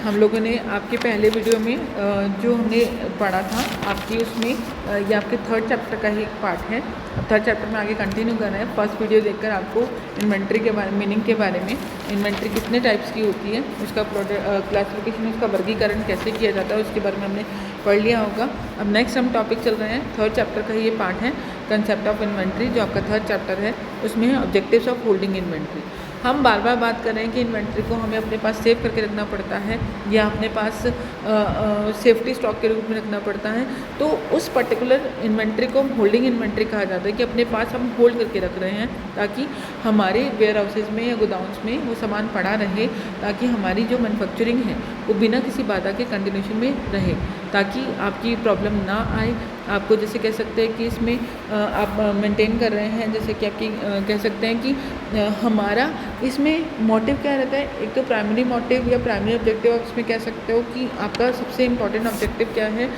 हम लोगों ने आपके पहले वीडियो में जो हमने पढ़ा था आपकी उसमें ये आपके थर्ड चैप्टर का ही एक पार्ट है। थर्ड चैप्टर में आगे कंटिन्यू कर रहे हैं। फर्स्ट वीडियो देखकर आपको इन्वेंट्री के बारे मीनिंग के बारे में, इन्वेंट्री कितने टाइप्स की होती है, उसका प्रोडक्ट क्लासिफिकेशन, उसका वर्गीकरण कैसे किया जाता है, उसके बारे में हमने पढ़ लिया होगा। अब नेक्स्ट हम टॉपिक चल रहे हैं, थर्ड चैप्टर का ये पार्ट है कंसेप्ट ऑफ इन्वेंट्री, जो आपका थर्ड चैप्टर है। उसमें है ऑब्जेक्टिव्स ऑफ होल्डिंग इन्वेंट्री। हम बार बार बात कर रहे हैं कि इन्वेंट्री को हमें अपने पास सेव करके रखना पड़ता है या अपने पास सेफ्टी स्टॉक के रूप में रखना पड़ता है। तो उस पर्टिकुलर इन्वेंट्री को हम होल्डिंग इन्वेंट्री कहा जाता है कि अपने पास हम होल्ड करके रख रहे हैं ताकि हमारे वेयर हाउसेज में या गोदाउंस में वो सामान पड़ा रहे, ताकि हमारी जो मैन्युफैक्चरिंग है वो बिना किसी बाधा के कंटिन्यूशन में रहे, ताकि आपकी प्रॉब्लम ना आए। आपको जैसे कह सकते हैं कि इसमें आप मेंटेन कर रहे हैं, जैसे कि आपकी कह सकते हैं कि हमारा इसमें मोटिव क्या रहता है। एक तो प्राइमरी मोटिव या प्राइमरी ऑब्जेक्टिव आप इसमें कह सकते हो कि आपका सबसे इम्पॉर्टेंट ऑब्जेक्टिव क्या है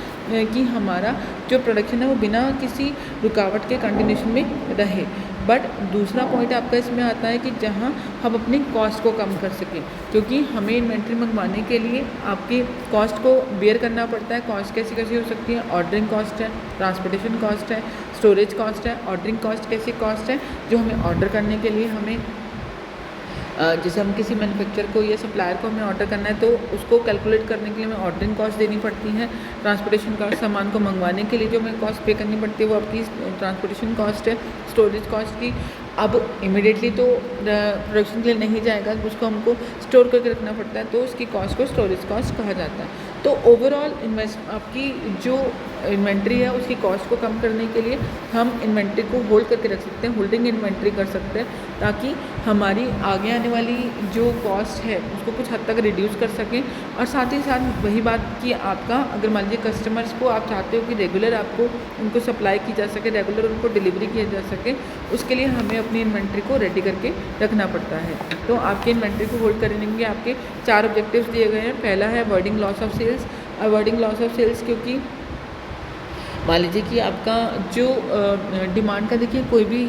कि हमारा जो प्रोडक्शन है वो बिना किसी रुकावट के कंटिन्यूशन में रहे। बट दूसरा पॉइंट आपका इसमें आता है कि जहाँ हम अपनी कॉस्ट को कम कर सकें, क्योंकि हमें इन्वेंट्री मंगवाने के लिए आपकी कॉस्ट को बेयर करना पड़ता है। कॉस्ट कैसी कैसी हो सकती है, ऑर्डरिंग कॉस्ट है, ट्रांसपोर्टेशन कॉस्ट है, स्टोरेज कॉस्ट है। ऑर्डरिंग कॉस्ट कैसी कॉस्ट है, जो हमें ऑर्डर करने के लिए हमें जैसे हम किसी मैन्युफैक्चर को या सप्लायर को हमें ऑर्डर करना है तो उसको कैलकुलेट करने के लिए हमें ऑर्डरिंग कॉस्ट देनी पड़ती है। ट्रांसपोर्टेशन कॉस्ट, सामान को मंगवाने के लिए जो हमें कॉस्ट पे करनी पड़ती है वो आपकी ट्रांसपोर्टेशन कॉस्ट है। स्टोरेज कॉस्ट की अब इमिडिएटली तो प्रोडक्शन के लिए नहीं जाएगा, उसको हमको स्टोर करके रखना पड़ता है, तो उसकी कॉस्ट को स्टोरेज कॉस्ट कहा जाता है। तो ओवरऑल आपकी जो इन्वेंट्री है उसकी कॉस्ट को कम करने के लिए हम इन्वेंट्री को होल्ड करके रख सकते हैं, होल्डिंग इन्वेंट्री कर सकते हैं, ताकि हमारी आगे आने वाली जो कॉस्ट है उसको कुछ हद तक रिड्यूस कर सकें। और साथ ही साथ वही बात कि आपका अगर मान लीजिए कस्टमर्स को आप चाहते हो कि रेगुलर आपको उनको सप्लाई की जा सके, रेगुलर उनको डिलीवरी किया जा सके, उसके लिए हमें अपनी इन्वेंट्री को रेडी करके रखना पड़ता है। तो आपकी इन्वेंट्री को होल्ड करने के आपके 4 ऑब्जेक्टिव्स दिए गए हैं। पहला है avoiding loss of sales. Avoiding loss of sales क्योंकि मान लीजिए कि आपका जो डिमांड का देखिए कोई भी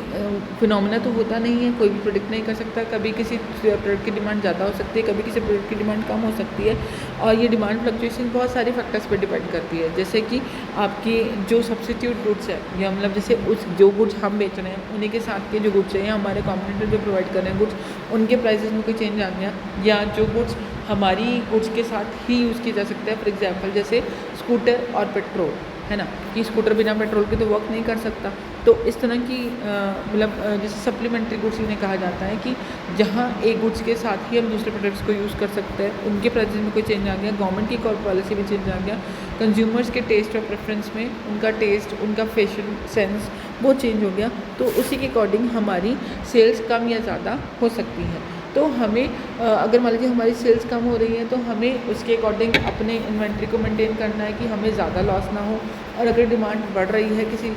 फिनोमेना तो होता नहीं है, कोई भी प्रोडक्ट नहीं कर सकता। कभी किसी प्रोडक्ट की डिमांड ज़्यादा हो सकती है, कभी किसी प्रोडक्ट की डिमांड कम हो सकती है, और ये डिमांड फ्लक्चुएशन बहुत सारी फैक्टर्स पे डिपेंड करती है। जैसे कि आपकी जो सब्सिट्यूट गुड्स है या मतलब जैसे उस जो गुड्स हम बेच रहे हैं उन्हीं के साथ के जो गुड्स हैं या हमारे कॉम्पिटिटर जो प्रोवाइड कर रहे हैं गुड्स, उनके प्राइसेस में कोई चेंज आ गया, या जो गुड्स हमारी गुड्स के साथ ही यूज़ किया जा सकता है। फॉर एग्जांपल जैसे स्कूटर और पेट्रोल है ना, कि स्कूटर बिना पेट्रोल के तो वर्क नहीं कर सकता। तो इस तरह की मतलब जैसे सप्लीमेंट्री गुड्स इन्हें कहा जाता है कि जहाँ एक गुड्स के साथ ही हम दूसरे प्रोडक्ट्स को यूज़ कर सकते हैं, उनके प्राइसेस में कोई चेंज आ गया, गवर्नमेंट की पॉलिसी में चेंज आ गया, कंज्यूमर्स के टेस्ट और प्रेफरेंस में उनका टेस्ट, उनका फैशन सेंस वो चेंज हो गया, तो उसी के अकॉर्डिंग हमारी सेल्स कम या ज़्यादा हो सकती है। तो हमें अगर मान लीजिए हमारी सेल्स कम हो रही है तो हमें उसके अकॉर्डिंग अपने इन्वेंट्री को मेंटेन करना है कि हमें ज़्यादा लॉस ना हो। और अगर डिमांड बढ़ रही है किसी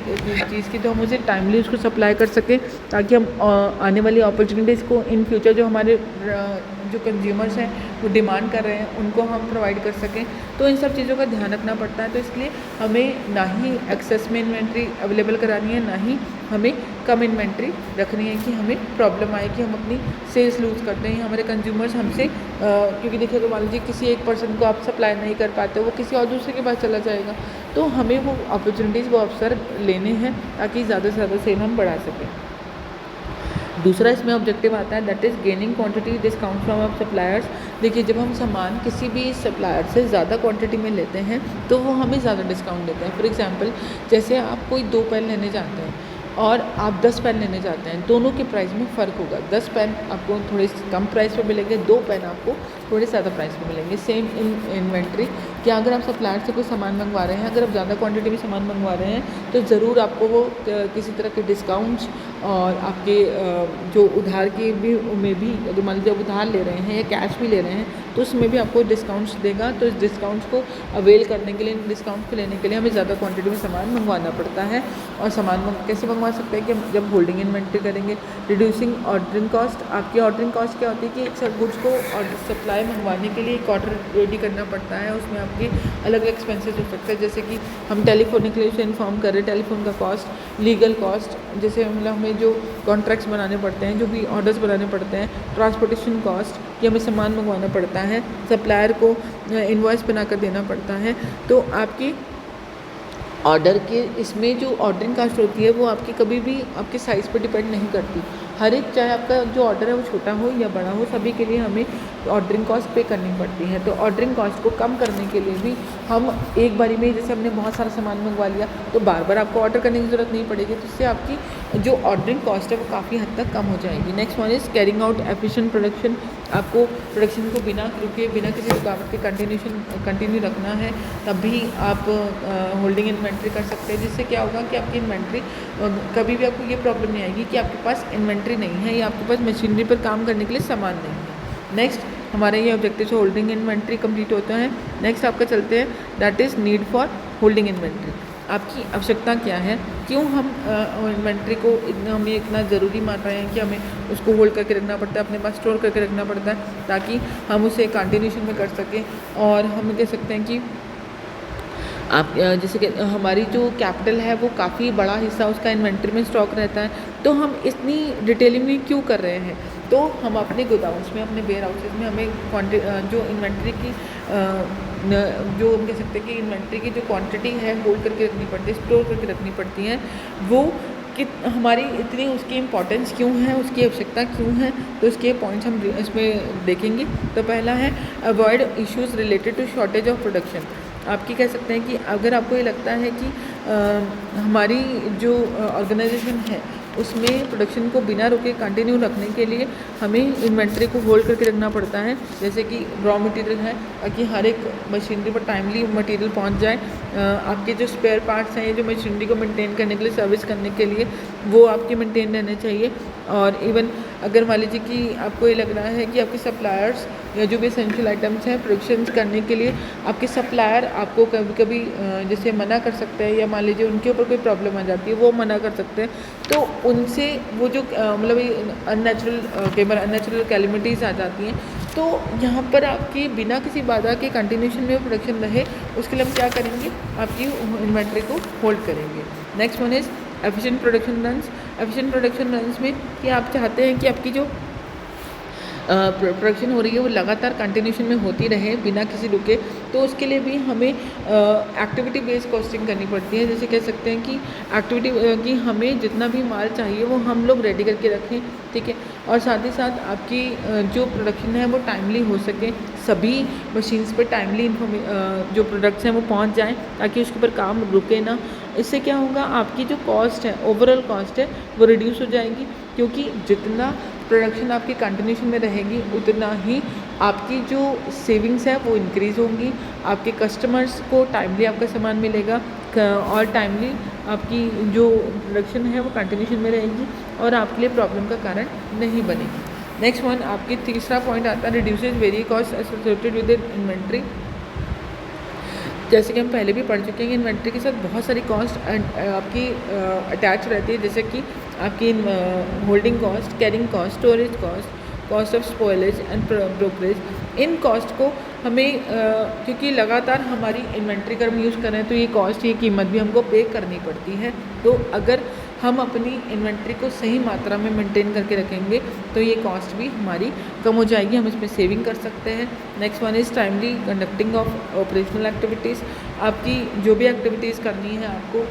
चीज़ की तो हम उसे टाइमली उसको सप्लाई कर सकें, ताकि हम आने वाली अपॉर्चुनिटीज़ को इन फ्यूचर जो हमारे जो कंज्यूमर्स हैं वो डिमांड कर रहे हैं उनको हम प्रोवाइड कर सकें। तो इन सब चीज़ों का ध्यान रखना पड़ता है। तो इसलिए हमें ना ही एक्सेस में इन्वेंट्री अवेलेबल करानी है, ना ही हमें कम इन्वेंट्री रखनी है कि हमें प्रॉब्लम आए कि हम अपनी सेल्स लूज़ करते हैं, हमारे कंज्यूमर्स हमसे क्योंकि देखिए तो मान लीजिए किसी एक पर्सन को आप सप्लाई नहीं कर पाते, वो किसी और दूसरे के पास चला जाएगा। तो हमें वो अपॉर्चुनिटीज़, वो अवसर लेने हैं ताकि ज़्यादा से ज़्यादा सेल हम बढ़ा सकें। दूसरा इसमें ऑब्जेक्टिव आता है that is gaining quantity discount from our suppliers. देखिए जब हम सामान किसी भी सप्लायर से ज़्यादा क्वांटिटी में लेते हैं तो वो हमें ज़्यादा डिस्काउंट देते हैं। फॉर एग्जांपल जैसे आप कोई 2 पेन लेने जाते हैं और आप 10 पेन लेने जाते हैं, दोनों के प्राइस में फ़र्क होगा। 10 पेन आपको थोड़े कम प्राइस पे मिलेंगे, 2 पेन आपको थोड़े ज़्यादा प्राइस पे मिलेंगे। सेम इन इन्वेंट्री कि अगर आप सप्लायर से कोई सामान मंगवा रहे हैं, अगर आप ज़्यादा क्वांटिटी में सामान मंगवा रहे हैं तो ज़रूर आपको वो किसी तरह के डिस्काउंट्स और आपके जो उधार के भी में भी अगर मान लीजिए आप उधार ले रहे हैं या कैश भी ले रहे हैं तो उसमें भी आपको डिस्काउंट्स देगा। तो इस डिस्काउंट्स को अवेल करने के लिए, डिस्काउंट को लेने के लिए हमें ज़्यादा क्वांटिटी में सामान मंगवाना पड़ता है। और सामान कैसे मंगवा सकते हैं कि जब होल्डिंग इन्वेंट्री करेंगे। Reducing ordering cost. आपकी ऑर्डरिंग कॉस्ट क्या होती है कि एक सब गुड्स को और सप्लाई मंगवाने के लिए एक ऑर्डर रेडी करना पड़ता है, उसमें आपके अलग एक्सपेंसेस हो सकते हैं। जैसे कि हम टेलीफोनिकली उसे इन्फॉर्म कर रहे हैं, टेलीफोन का कॉस्ट, लीगल कॉस्ट, जैसे मतलब हमें जो कॉन्ट्रैक्ट्स बनाने पड़ते हैं, जो भी ऑर्डर्स बनाने पड़ते हैं, ट्रांसपोर्टेशन कॉस्ट, कि हमें सामान मंगवाना पड़ता है, सप्लायर को इनवॉइस बनाकर देना पड़ता है। तो आपकी ऑर्डर के इसमें जो ऑर्डरिंग कास्ट होती है वो आपकी कभी भी आपके साइज़ पर डिपेंड नहीं करती। हर एक, चाहे आपका जो ऑर्डर है वो छोटा हो या बड़ा हो, सभी के लिए हमें ऑर्डरिंग कॉस्ट पे करनी पड़ती है। तो ऑर्डरिंग कॉस्ट को कम करने के लिए भी हम एक बारी में, जैसे हमने बहुत सारा सामान मंगवा लिया तो बार बार आपको ऑर्डर करने की ज़रूरत नहीं पड़ेगी, तो इससे आपकी जो ऑर्डरिंग कॉस्ट है वो काफ़ी हद तक कम हो जाएगी। Next one is carrying out efficient production. आपको प्रोडक्शन को बिना रुके, बिना किसी रुकावट के कंटिन्यू रखना है, तभी आप होल्डिंग इन्वेंट्री कर सकते हैं। जिससे क्या होगा कि आपकी इन्वेंट्री, कभी भी आपको ये प्रॉब्लम नहीं आएगी कि आपके पास इन्वेंट्री नहीं है या आपके पास मशीनरी पर काम करने के लिए सामान नहीं है। नेक्स्ट हमारा ये ऑब्जेक्टिव से होल्डिंग इन्वेंट्री कंप्लीट होता है। नेक्स्ट आपका चलते हैं, that is need for holding inventory. आपकी आवश्यकता क्या है, क्यों हम इन्वेंट्री को हमें इतना ज़रूरी मान रहे हैं कि हमें उसको होल्ड करके रखना पड़ता है, अपने पास स्टोर करके रखना पड़ता है, ताकि हम उसे कंटिन्यूशन में कर सकें। और हम कह सकते हैं कि आप जैसे कि हमारी जो कैपिटल है वो काफ़ी बड़ा हिस्सा उसका इन्वेंट्री में स्टॉक रहता है, तो हम इतनी डिटेलिंग में क्यों कर रहे हैं। तो हम अपने गोदाउंस में, अपने वेयर हाउसेज में हमें जो इन्वेंट्री की जो हम कह सकते हैं कि इन्वेंट्री की जो क्वांटिटी है होल्ड करके रखनी पड़ती है, स्टोर करके रखनी पड़ती है, वो कि हमारी इतनी उसकी इम्पोर्टेंस क्यों है, उसकी आवश्यकता क्यों है। तो इसके पॉइंट्स हम इसमें देखेंगे। तो पहला है avoid issues related to shortage of production. आपकी कह सकते हैं कि अगर आपको ये लगता है कि हमारी जो ऑर्गेनाइजेशन है उसमें प्रोडक्शन को बिना रुके कंटिन्यू रखने के लिए हमें इन्वेंट्री को होल्ड करके रखना पड़ता है, जैसे कि रॉ मटेरियल है, ताकि हर एक मशीनरी पर टाइमली मटेरियल पहुंच जाए। आपके जो स्पेयर पार्ट्स हैं, ये जो मशीनरी को मेंटेन करने के लिए, सर्विस करने के लिए, वो आपके मेंटेन रहने चाहिए। और इवन अगर मान लीजिए कि आपको ये लग रहा है कि आपके सप्लायर्स या जो भी एसेंशियल आइटम्स हैं प्रोडक्शन करने के लिए, आपके सप्लायर आपको कभी कभी जैसे मना कर सकते हैं, या मान लीजिए उनके ऊपर कोई प्रॉब्लम आ जाती है, वो मना कर सकते हैं। तो उनसे वो जो मतलब अननेचुरल कैलेमिटीज़ आ जाती हैं, तो यहाँ पर आपकी बिना किसी बाधा के कंटिन्यूशन में प्रोडक्शन रहे, उसके लिए हम क्या करेंगे, आपकी इन्वेंट्री को होल्ड करेंगे। Next one is efficient production runs. Efficient production runs में कि आप चाहते हैं कि आपकी जो प्रोडक्शन हो रही है वो लगातार कंटिन्यूशन में होती रहे बिना किसी रुके, तो उसके लिए भी हमें एक्टिविटी बेस्ड कॉस्टिंग करनी पड़ती है। जैसे कह सकते हैं कि एक्टिविटी कि हमें जितना भी माल चाहिए वो हम लोग रेडी करके रखें, ठीक है, और साथ ही साथ आपकी जो प्रोडक्शन है वो टाइमली हो सके, सभी मशीन्स पर टाइमली जो प्रोडक्ट्स हैं वो पहुंच जाएं, ताकि उसके ऊपर काम रुके ना। इससे क्या होगा, आपकी जो कॉस्ट है, ओवरऑल कॉस्ट है, वो रिड्यूस हो जाएगी, क्योंकि जितना प्रोडक्शन आपकी कंटिन्यूशन में रहेगी उतना ही आपकी जो सेविंग्स है वो इंक्रीज़ होंगी, आपके कस्टमर्स को टाइमली आपका सामान मिलेगा, और टाइमली आपकी जो प्रोडक्शन है वो कंटिन्यूशन में रहेगी और आपके लिए प्रॉब्लम का कारण नहीं बनेगी। नेक्स्ट वन, आपकी तीसरा पॉइंट आता है reduces very cost associated with inventory. जैसे कि हम पहले भी पढ़ चुके हैं कि इन्वेंट्री के साथ बहुत सारी कॉस्ट आपकी अटैच रहती है, जैसे कि आपकी holding cost, carrying cost, storage cost, cost of spoilage and brokerage. In cost को हमें क्योंकि लगातार हमारी इन्वेंट्री का हम यूज़ कर रहे हैं, तो ये कॉस्ट, ये कीमत भी हमको पे करनी पड़ती है। तो अगर हम अपनी इन्वेंट्री को सही मात्रा में मेंटेन करके रखेंगे तो ये कॉस्ट भी हमारी कम हो जाएगी, हम इसमें सेविंग कर सकते हैं। Next one is timely conducting of operational activities. आपकी जो भी एक्टिविटीज़ करनी है आपको,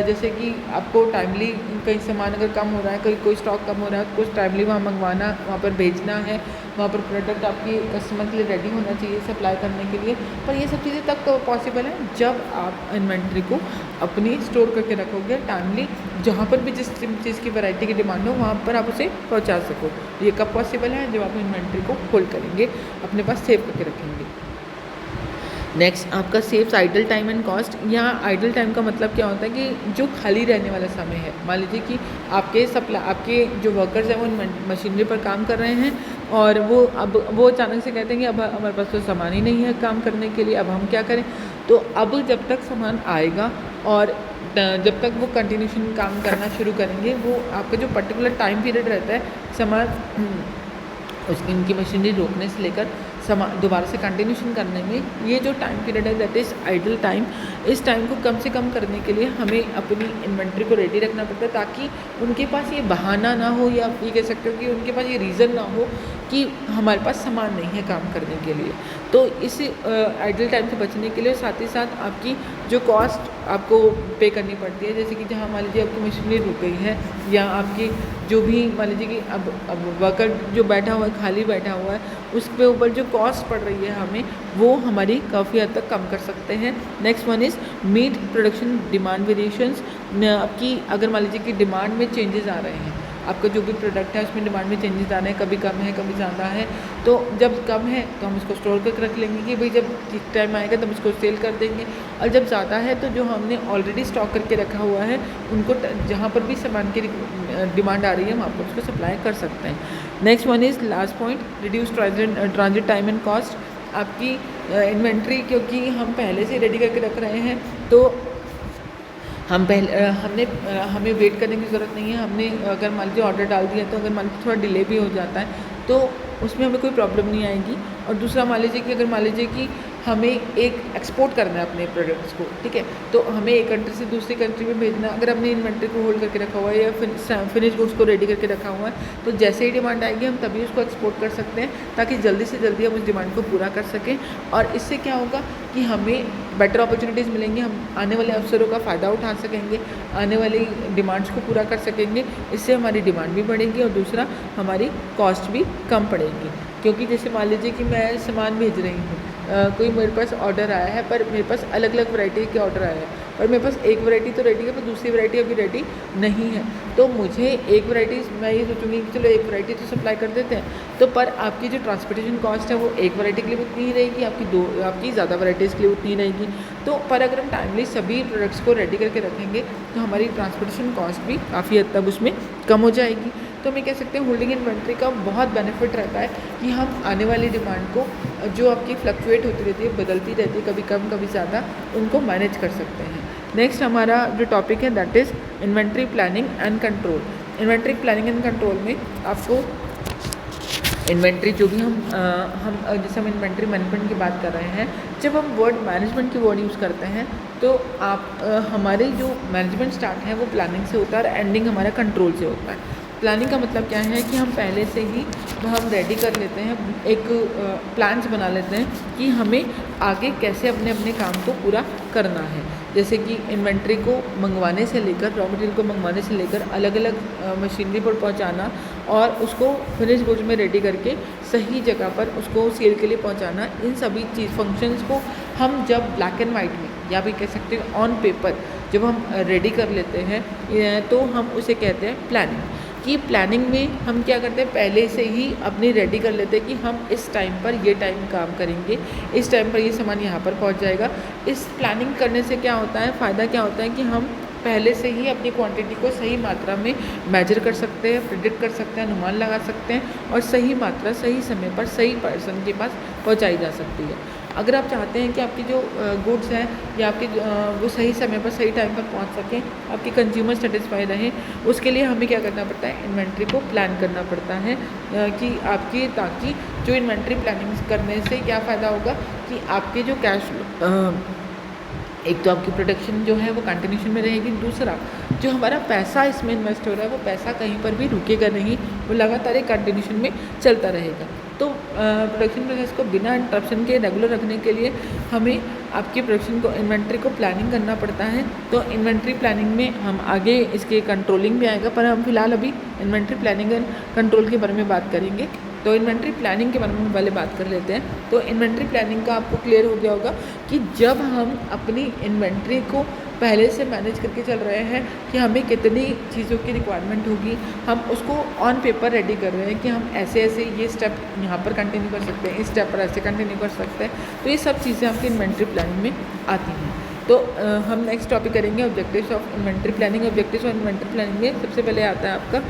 जैसे कि आपको टाइमली कहीं सामान अगर कम हो रहा है, कहीं कोई स्टॉक कम हो रहा है, कुछ टाइमली वहाँ मंगवाना, वहाँ पर भेजना है, वहाँ पर प्रोडक्ट आपकी कस्टमर के लिए रेडी होना चाहिए सप्लाई करने के लिए। पर ये सब चीज़ें तब पॉसिबल है जब आप इन्वेंट्री को अपनी स्टोर करके रखोगे टाइमली, जहाँ पर भी जिस चीज़ की वैरायटी की डिमांड हो वहाँ पर आप उसे पहुँचा सको। ये कब पॉसिबल है, जब आप इन्वेंट्री को होल्ड करेंगे, अपने पास सेव करके रखेंगे। नेक्स्ट आपका saves idle time and cost. यहाँ आइडल टाइम का मतलब क्या होता है कि जो खाली रहने वाला समय है, मान लीजिए कि आपके जो वर्कर्स हैं वो मशीनरी पर काम कर रहे हैं और वो अचानक से कहते हैं कि अब हमारे पास तो सामान ही नहीं है काम करने के लिए, अब हम क्या करें। तो अब जब तक सामान आएगा और जब तक वो कंटिन्यूशन काम करना शुरू करेंगे, वो आपका जो पर्टिकुलर टाइम पीरियड रहता है सामान उसकी इनकी मशीनरी रोकने से लेकर दोबारा से कंटिन्यूशन करने में ये जो टाइम पीरियड है दैट इज़ आइडल टाइम, इस टाइम को कम से कम करने के लिए हमें अपनी इन्वेंट्री को रेडी रखना पड़ता है, ताकि उनके पास ये बहाना ना हो, या आप ये कह सकते हो कि उनके पास ये रीज़न ना हो कि हमारे पास सामान नहीं है काम करने के लिए। तो इस आइडल टाइम से बचने के लिए साथ ही साथ आपकी जो कॉस्ट आपको पे करनी पड़ती है, जैसे कि जहाँ मान लीजिए आपकी मशीनरी रुक गई है, या आपकी जो भी मान लीजिए कि अब वर्कर जो बैठा हुआ है, खाली बैठा हुआ है, उसके ऊपर जो कॉस्ट पड़ रही है हमें, वो हमारी काफ़ी हद तक कम कर सकते हैं। Next one is meat production demand variations. आपकी अगर मान लीजिए कि डिमांड में चेंजेस आ रहे हैं, आपका जो भी प्रोडक्ट है उसमें डिमांड में चेंजेस आ रहे हैं, कभी कम है कभी ज़्यादा है, तो जब कम है तो हम इसको स्टोर करके रख लेंगे कि भाई जब टाइम आएगा तब इसको सेल कर देंगे, और जब ज़्यादा है तो जो हमने ऑलरेडी स्टॉक करके रखा हुआ है उनको जहाँ पर भी सामान की डिमांड आ रही है वहाँ पर उसको सप्लाई कर सकते हैं। Next one is last point, reduce transit time and cost. आपकी इन्वेंट्री क्योंकि हम पहले से रेडी करके रख रहे हैं, तो हमें वेट करने की ज़रूरत नहीं है। हमने अगर मान लीजिए ऑर्डर डाल दिया, तो अगर मान लीजिए थोड़ा डिले भी हो जाता है तो उसमें हमें कोई प्रॉब्लम नहीं आएगी। और दूसरा मान लीजिए कि अगर मान लीजिए कि हमें एक एक्सपोर्ट करना है अपने प्रोडक्ट्स को, ठीक है, तो हमें एक कंट्री से दूसरी कंट्री में भेजना, अगर हमने इन्वेंट्री को होल्ड करके रखा हुआ है या फिनिश गुड्स को रेडी करके रखा हुआ है, तो जैसे ही डिमांड आएगी हम तभी उसको एक्सपोर्ट कर सकते हैं, ताकि जल्दी से जल्दी हम उस डिमांड को पूरा कर सकें। और इससे क्या होगा कि हमें बेटर अपॉर्चुनिटीज़ मिलेंगी, हम आने वाले अवसरों का फ़ायदा उठा सकेंगे, आने वाली डिमांड्स को पूरा कर सकेंगे। इससे हमारी डिमांड भी बढ़ेगी और दूसरा हमारी कॉस्ट भी कम पड़ेगी। क्योंकि जैसे मान लीजिए कि मैं सामान भेज रही हूँ, कोई मेरे पास ऑर्डर आया है, पर मेरे पास अलग अलग वैरायटी के ऑर्डर आया है, पर मेरे पास एक वैरायटी तो रेडी है पर दूसरी वैरायटी अभी रेडी नहीं है, तो मुझे एक वैरायटी, मैं ये सोचूंगी कि चलो एक वैरायटी तो सप्लाई कर देते हैं, तो पर आपकी जो ट्रांसपोर्टेशन कॉस्ट है वो एक वैरायटी के लिए उतनी ही रहेगी, आपकी ज़्यादा वैराइटीज़ के लिए उतनी रहेगी। तो पर अगर हम टाइमली सभी प्रोडक्ट्स को रेडी करके रखेंगे तो हमारी ट्रांसपोर्टेशन कॉस्ट भी काफ़ी हद तक उसमें कम हो जाएगी। तो हम ये कह सकते हैं होल्डिंग इन्वेंट्री का बहुत बेनिफिट रहता है कि हम आने वाली डिमांड को, जो आपकी फ्लक्चुएट होती रहती है, बदलती रहती है, कभी कम कभी ज़्यादा, उनको मैनेज कर सकते हैं। नेक्स्ट हमारा जो टॉपिक है that is inventory planning and control. Inventory planning and control में आपको इन्वेंट्री जो भी हम जैसे हम इन्वेंट्री मैनेजमेंट की बात कर रहे हैं, जब हम वर्ड मैनेजमेंट की वर्ड यूज़ करते हैं तो हमारे जो मैनेजमेंट स्टार्ट है वो प्लानिंग से होता है और एंडिंग हमारा कंट्रोल से होता है। प्लानिंग का मतलब क्या है कि हम पहले से ही हम रेडी कर लेते हैं, एक प्लान्स बना लेते हैं कि हमें आगे कैसे अपने अपने काम को पूरा करना है। जैसे कि इन्वेंट्री को मंगवाने से लेकर, रॉ मटेरियल को मंगवाने से लेकर अलग अलग मशीनरी पर पहुंचाना और उसको फिनिश गुड्स में रेडी करके सही जगह पर उसको सेल के लिए पहुंचाना, इन सभी फंक्शंस को हम जब ब्लैक एंड वाइट में या भी कह सकते हैं ऑन पेपर जब हम रेडी कर लेते हैं तो हम उसे कहते हैं प्लानिंग। कि प्लानिंग में हम क्या करते हैं, पहले से ही अपनी रेडी कर लेते हैं कि हम इस टाइम पर ये टाइम काम करेंगे, इस टाइम पर ये सामान यहाँ पर पहुँच जाएगा। इस प्लानिंग करने से क्या होता है, फ़ायदा क्या होता है कि हम पहले से ही अपनी क्वांटिटी को सही मात्रा में मेजर कर सकते हैं, प्रेडिक्ट कर सकते हैं, अनुमान लगा सकते हैं और सही मात्रा सही समय पर सही पर्सन के पास पहुँचाई जा सकती है। अगर आप चाहते हैं कि आपकी जो गुड्स हैं या आपके वो सही समय पर सही टाइम पर पहुंच सकें, आपके कंज्यूमर सेटिस्फाई रहें, उसके लिए हमें क्या करना पड़ता है, इन्वेंट्री को प्लान करना पड़ता है कि आपकी, ताकि जो इन्वेंट्री प्लानिंग करने से क्या फ़ायदा होगा कि आपके जो कैश, एक तो आपकी प्रोडक्शन जो है वो कंटिन्यूशन में रहेगी, दूसरा जो हमारा पैसा इसमें इन्वेस्ट हो रहा है वो पैसा कहीं पर भी रुकेगा नहीं, वो लगातार एक कंटिन्यूशन में चलता रहेगा। तो प्रोडक्शन प्रोसेस को बिना इंटरप्शन के रेगुलर रखने के लिए हमें आपकी प्रोडक्शन को, इन्वेंट्री को प्लानिंग करना पड़ता है। तो इन्वेंट्री प्लानिंग में हम आगे इसके कंट्रोलिंग भी आएगा, पर हम फिलहाल अभी इन्वेंट्री प्लानिंग एंड कंट्रोल के बारे में बात करेंगे। तो इन्वेंट्री प्लानिंग के बारे में पहले बात कर लेते हैं। तो इन्वेंट्री प्लानिंग का आपको क्लियर हो गया होगा कि जब हम अपनी इन्वेंट्री को पहले से मैनेज करके चल रहे हैं कि हमें कितनी चीज़ों की रिक्वायरमेंट होगी, हम उसको ऑन पेपर रेडी कर रहे हैं कि हम ऐसे ऐसे ये स्टेप यहाँ पर कंटिन्यू कर सकते हैं, इस स्टेप पर ऐसे कंटिन्यू कर सकते हैं। तो ये सब चीज़ें आपकी इन्वेंट्री प्लानिंग में आती हैं। तो हम नेक्स्ट टॉपिक करेंगे objectives of inventory planning. Objectives of inventory planning में सबसे पहले आता है आपका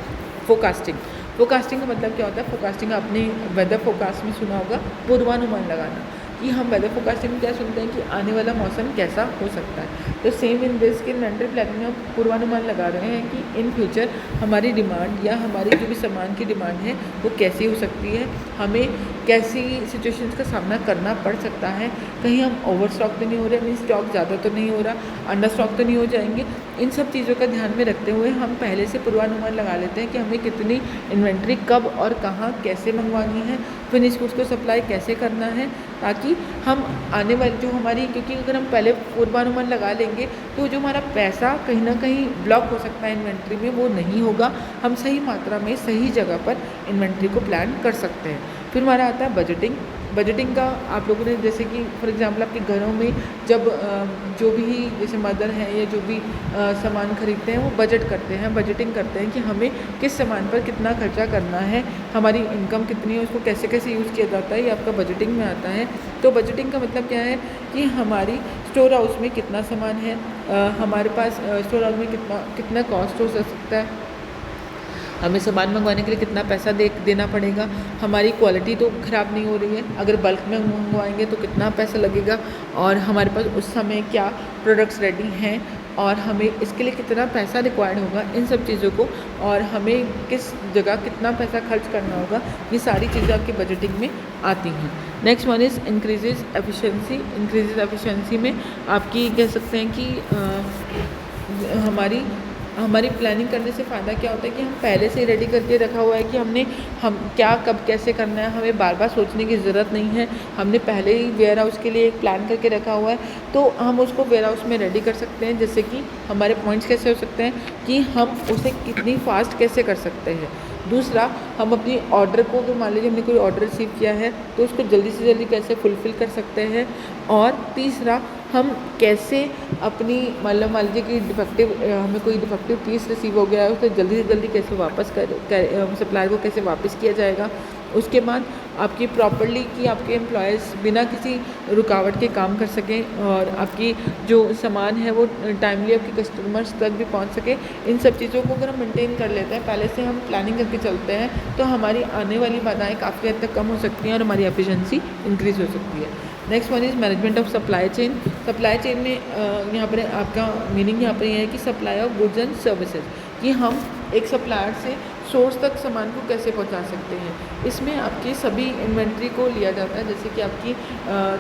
फोकास्टिंग। फोकास्टिंग का मतलब क्या होता है, फोकास्टिंग आपने वेदर फोकास्ट में सुना होगा, पूर्वानुमान लगाना, कि हम वेदर फोकास्टिंग में क्या सुनते हैं कि आने वाला मौसम कैसा हो सकता है। तो सेम इन दिस की इन्वेंट्री प्लानिंग में हम पूर्वानुमान लगा रहे हैं कि इन फ्यूचर हमारी डिमांड या हमारी जो भी सामान की डिमांड है वो कैसी हो सकती है, हमें कैसी सिचुएशंस का सामना करना पड़ सकता है, कहीं हम ओवर स्टॉक तो नहीं हो रहे, मीन स्टॉक ज़्यादा तो नहीं हो रहा, अंडर स्टॉक तो नहीं हो जाएंगे। इन सब चीज़ों का ध्यान में रखते हुए हम पहले से पूर्वानुमान लगा लेते हैं कि हमें कितनी इन्वेंट्री कब और कहाँ कैसे मंगवानी है, फिनिश गुड्स को सप्लाई कैसे करना है, ताकि हम आने वाली जो हमारी, क्योंकि अगर हम पहले पूर्वानुमान लगा लेंगे तो जो हमारा पैसा कहीं ना कहीं ब्लॉक हो सकता है इन्वेंट्री में, वो नहीं होगा, हम सही मात्रा में सही जगह पर इन्वेंट्री को प्लान कर सकते हैं। फिर हमारा आता है बजटिंग। बजटिंग का आप लोगों ने जैसे कि फॉर एग्जांपल आपके घरों में जब जो भी जैसे मदर हैं या जो भी सामान खरीदते हैं वो बजट करते हैं, बजटिंग करते हैं कि हमें किस सामान पर कितना खर्चा करना है, हमारी इनकम कितनी है, उसको कैसे कैसे यूज़ किया जाता है, ये आपका बजटिंग में आता है। तो बजटिंग का मतलब क्या है कि हमारी स्टोर हाउस में कितना सामान है, हमारे पास स्टोर हाउस में कितना कॉस्ट हो सकता है, हमें सामान मंगवाने के लिए कितना पैसा देना पड़ेगा, हमारी क्वालिटी तो ख़राब नहीं हो रही है, अगर बल्क में मंगवाएंगे तो कितना पैसा लगेगा, और हमारे पास उस समय क्या प्रोडक्ट्स रेडी हैं और हमें इसके लिए कितना पैसा रिक्वायर्ड होगा, इन सब चीज़ों को, और हमें किस जगह कितना पैसा खर्च करना होगा, ये सारी चीज़ें आपकी बजटिंग में आती हैं। Next one is increases efficiency. Increases efficiency में आपकी कह सकते हैं कि हमारी प्लानिंग करने से फ़ायदा क्या होता है कि हम पहले से ही रेडी करके रखा हुआ है कि हम क्या कब कैसे करना है, हमें बार बार सोचने की ज़रूरत नहीं है, हमने पहले ही वेयर हाउस के लिए एक प्लान करके रखा हुआ है, तो हम उसको वेयर हाउस में रेडी कर सकते हैं। जैसे कि हमारे पॉइंट्स कैसे हो सकते हैं कि हम उसे कितनी फास्ट कैसे कर सकते हैं। दूसरा, हम अपनी ऑर्डर को, अगर मान लीजिए हमने कोई ऑर्डर रिसीव किया है तो उसको जल्दी से जल्दी कैसे फुलफ़िल कर सकते हैं। और तीसरा, हम कैसे अपनी मतलब मान लीजिए कि हमें कोई डिफेक्टिव पीस रिसीव हो गया है, उसे जल्दी से जल्दी कैसे वापस सप्लायर को कैसे वापस किया जाएगा। उसके बाद आपकी प्रॉपर्ली कि आपके एम्प्लॉयज़ बिना किसी रुकावट के काम कर सकें और आपकी जो सामान है वो टाइमली आपके कस्टमर्स तक भी पहुंच सके। इन सब चीज़ों को अगर हम मेंटेन कर लेते हैं, पहले से हम प्लानिंग करके चलते हैं, तो हमारी आने वाली बाधाएं काफ़ी हद तक कम हो सकती हैं और हमारी एफिशिएंसी इंक्रीज़ हो सकती है। Next one is management of supply chain. Supply chain में यहाँ पर आपका मीनिंग यहाँ पर यह है कि supply of goods and services, कि हम एक सप्लायर से सोर्स तक सामान को कैसे पहुंचा सकते हैं। इसमें आपकी सभी इन्वेंट्री को लिया जाता है, जैसे कि आपकी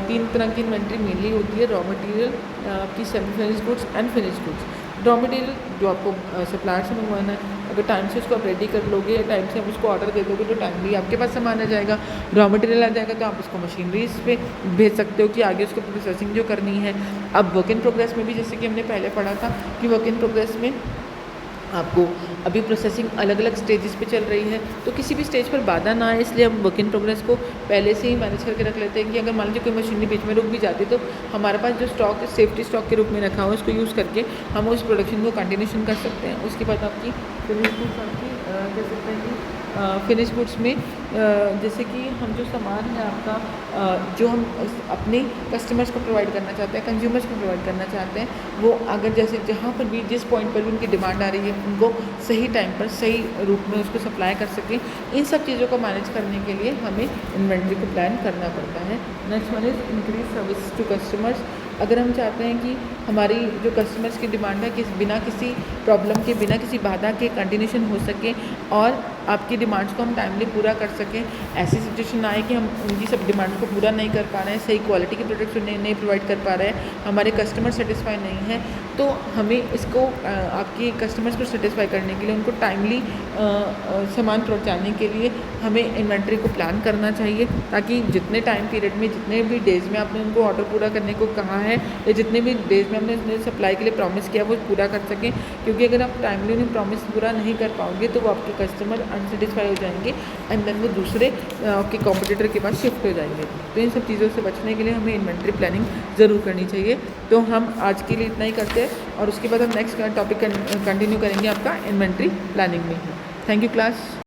3 तरह की इन्वेंट्री मेनली होती है, रॉ मटेरियल, आपकी semi finish goods and finish goods. Raw material जो आपको सप्लायर से मंगवाना है, अगर टाइम से उसको आप रेडी कर लोगे या टाइम से आप उसको ऑर्डर दे दोगे तो टाइमली आपके पास सामान आ जाएगा। रॉ मटेरियल आ जाएगा तो आप उसको मशीनरीज पे भेज सकते हो कि आगे उसको प्रोसेसिंग जो करनी है। अब वर्क इन प्रोग्रेस में भी, जैसे कि हमने पहले पढ़ा था कि वर्क इन प्रोग्रेस में आपको अभी प्रोसेसिंग अलग अलग स्टेजेस पे चल रही है, तो किसी भी स्टेज पर बाधा ना आए, इसलिए हम वर्क इन प्रोग्रेस को पहले से ही मैनेज करके रख लेते हैं कि अगर मान लीजिए कोई मशीनरी बीच में रुक भी जाती है तो हमारे पास जो स्टॉक सेफ्टी स्टॉक के रूप में रखा हुआ है उसको यूज़ करके हम उस प्रोडक्शन को कंटिन्यूशन कर सकते हैं। उसके बाद आपकी फिनिश गुड्स आपकी कह सकते हैं कि फिनिश गुड्स में जैसे कि हम जो सामान है आपका जो हम अपने कस्टमर्स को प्रोवाइड करना चाहते हैं, कंज्यूमर्स को प्रोवाइड करना चाहते हैं, वो अगर जैसे जहाँ पर भी जिस पॉइंट पर भी उनकी डिमांड आ रही है उनको सही टाइम पर सही रूप में उसको सप्लाई कर सकें। इन सब चीज़ों को मैनेज करने के लिए हमें इन्वेंट्री को प्लान करना पड़ता है। Next one is increase service to customers. अगर हम चाहते हैं कि हमारी जो कस्टमर्स की डिमांड है कि बिना किसी प्रॉब्लम के, बिना किसी बाधा के कंटिन्यूशन हो सके और आपकी डिमांड्स को हम टाइमली पूरा कर सकें, ऐसी सिचुएशन आए कि हम उनकी सब डिमांड को पूरा नहीं कर पा रहे हैं, सही क्वालिटी के प्रोडक्ट्स नहीं प्रोवाइड कर पा रहे हैं, हमारे कस्टमर सेटिस्फाई नहीं है, तो हमें इसको आपकी कस्टमर्स को सेटिस्फाई करने के लिए, उनको टाइमली सामान पहुँचाने के लिए हमें इन्वेंट्री को प्लान करना चाहिए, ताकि जितने टाइम पीरियड में, जितने भी डेज़ में आपने उनको ऑर्डर पूरा करने को कहा है या जितने भी डेज़ में हमने सप्लाई के लिए प्रॉमिस किया वो पूरा कर सकें। क्योंकि अगर आप टाइमली उन्हें प्रॉमिस पूरा नहीं कर पाओगे तो वो आपके कस्टमर अनसेटिस्फाई हो जाएंगे एंड देन वो दूसरे आपके कॉम्पिटिटर के पास शिफ्ट हो जाएंगे। तो इन सब चीज़ों से बचने के लिए हमें इन्वेंट्री प्लानिंग ज़रूर करनी चाहिए। तो हम आज के लिए इतना ही करते हैं और उसके बाद हम नेक्स्ट टॉपिक कंटिन्यू करेंगे आपका इन्वेंट्री प्लानिंग में ही। Thank you class.